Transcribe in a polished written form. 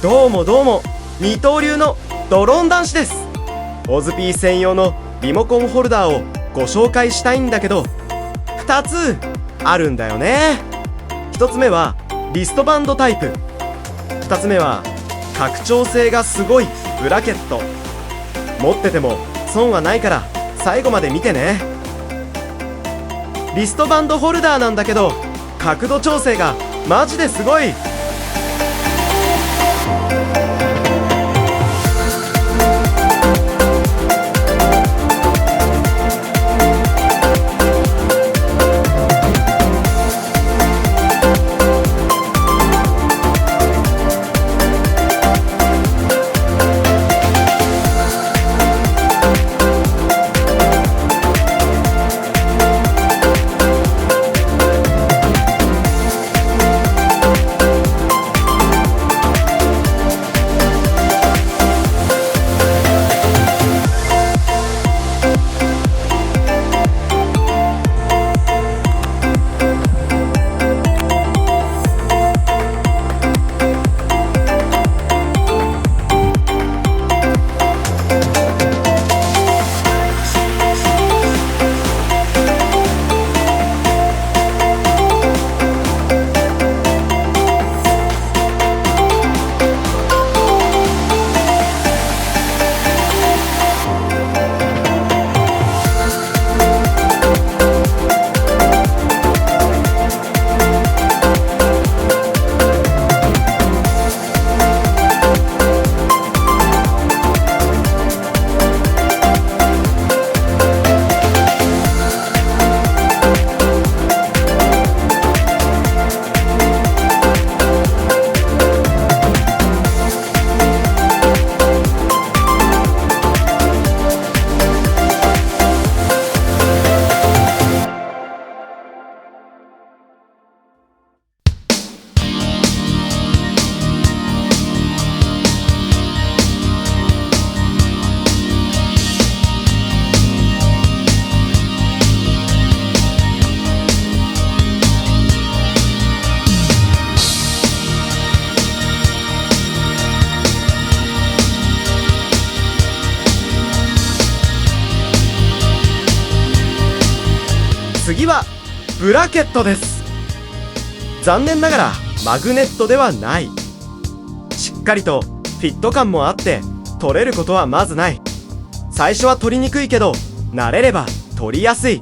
どうもどうも、二刀流のドローン男子です。オズピー専用のリモコンホルダーをご紹介したいんだけど、2つあるんだよね。1つ目はリストバンドタイプ、2つ目は拡張性がすごいブラケット。持ってても損はないから最後まで見てね。リストバンドホルダーなんだけど、角度調整がマジですごい。次はブラケットです。残念ながらマグネットではない。しっかりとフィット感もあって取れることはまずない。最初は取りにくいけど慣れれば取りやすい。